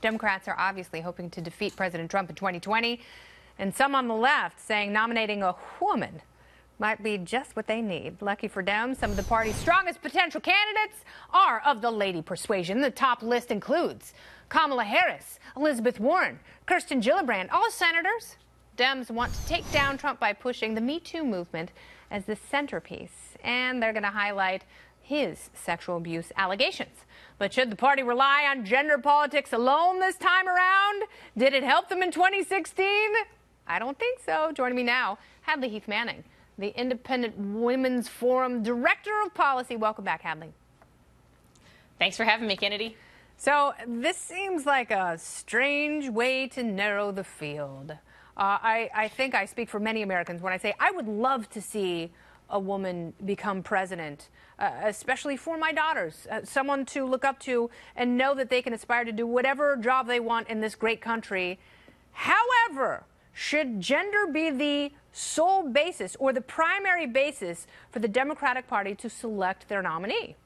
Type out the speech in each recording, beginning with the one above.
Democrats are obviously hoping to defeat President Trump in 2020, and some on the left saying nominating a woman might be just what they need. Lucky for them, some of the party's strongest potential candidates are of the lady persuasion. The top list includes Kamala Harris, Elizabeth Warren, Kirsten Gillibrand, all senators. Dems want to take down Trump by pushing the Me Too movement as the centerpiece, and they're going to highlight his sexual abuse allegations. But should the party rely on gender politics alone this time around? Did it help them in 2016? I don't think so. Joining me now, Hadley Heath Manning, the Independent Women's Forum Director of Policy. Welcome back, Hadley. Thanks for having me, Kennedy. So this seems like a strange way to narrow the field. I think I speak for many Americans when I say I would love to see a woman become president, especially for my daughters, someone to look up to and know that they can aspire to do whatever job they want in this great country. However, should gender be the sole basis or the primary basis for the Democratic Party to select their nominee?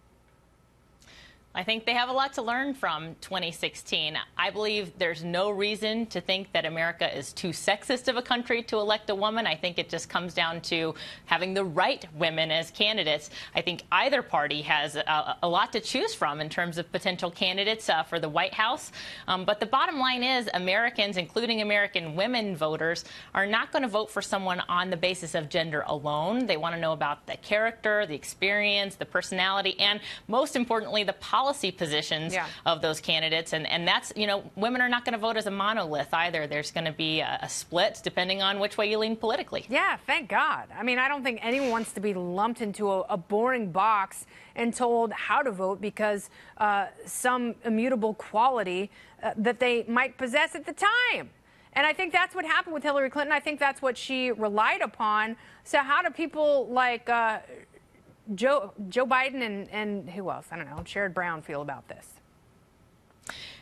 I think they have a lot to learn from 2016. I believe there's no reason to think that America is too sexist of a country to elect a woman. I think it just comes down to having the right women as candidates. I think either party has a lot to choose from in terms of potential candidates for the White House. But the bottom line is Americans, including American women voters, are not going to vote for someone on the basis of gender alone. They want to know about the character, the experience, the personality, and most importantly, the policy positions of those candidates. And that's, you know, women are not going to vote as a monolith either. There's going to be a split depending on which way you lean politically. Yeah, thank God. I mean, I don't think anyone wants to be lumped into a boring box and told how to vote because some immutable quality that they might possess at the time. And I think that's what happened with Hillary Clinton. I think that's what she relied upon. So how do people like Joe Biden and who else? I don't know, Sherrod Brown feel about this?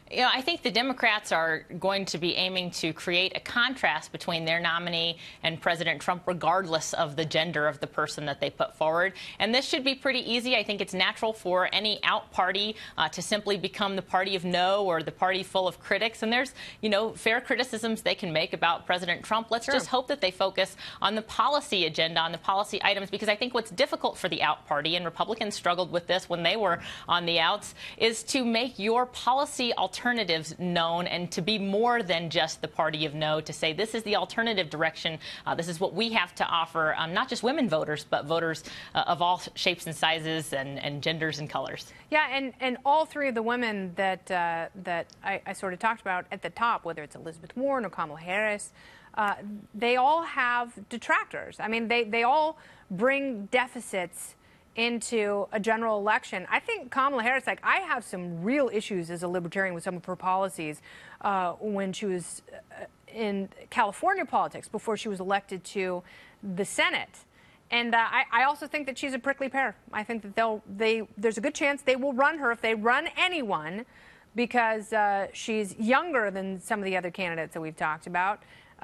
You know, I think the Democrats are going to be aiming to create a contrast between their nominee and President Trump, regardless of the gender of the person that they put forward. And this should be pretty easy. I think it's natural for any out party to simply become the party of no or the party full of critics. And there's, you know, fair criticisms they can make about President Trump. Let's just hope that they focus on the policy agenda, on the policy items, because I think what's difficult for the out party, and Republicans struggled with this when they were on the outs, is to make your policy alternatives known and to be more than just the party of no, to say this is the alternative direction. This is what we have to offer, not just women voters, but voters of all shapes and sizes and genders and colors. Yeah, and all three of the women that I sort of talked about at the top, whether it's Elizabeth Warren or Kamala Harris, they all have detractors. I mean, they all bring deficits into a general election. I think Kamala Harris, like, I have some real issues as a libertarian with some of her policies when she was in California politics before she was elected to the Senate. And I also think that she's a prickly pear. I think that there's a good chance they will run her if they run anyone because she's younger than some of the other candidates that we've talked about.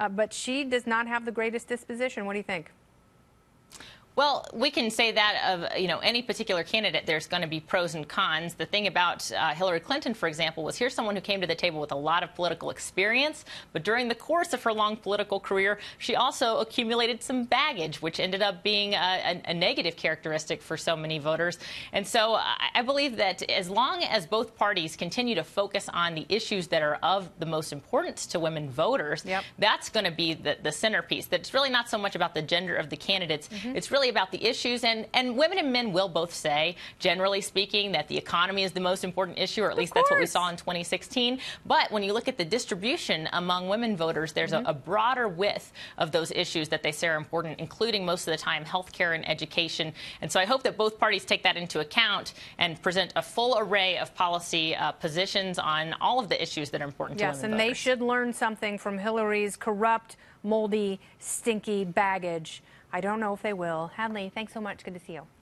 But she does not have the greatest disposition. What do you think? Well, we can say that of, you know, any particular candidate, there's going to be pros and cons. The thing about Hillary Clinton, for example, was here's someone who came to the table with a lot of political experience, but during the course of her long political career, she also accumulated some baggage, which ended up being a negative characteristic for so many voters. And so I believe that as long as both parties continue to focus on the issues that are of the most importance to women voters, that's going to be the centerpiece. That's really not so much about the gender of the candidates. It's really about the issues, and women and men will both say, generally speaking, that the economy is the most important issue, or at least that's what we saw in 2016. But when you look at the distribution among women voters, there's a broader width of those issues that they say are important, including most of the time healthcare and education. And so I hope that both parties take that into account and present a full array of policy positions on all of the issues that are important to women voters. Yes, and they should learn something from Hillary's corrupt, moldy, stinky baggage. I don't know if they will. Hadley, thanks so much. Good to see you.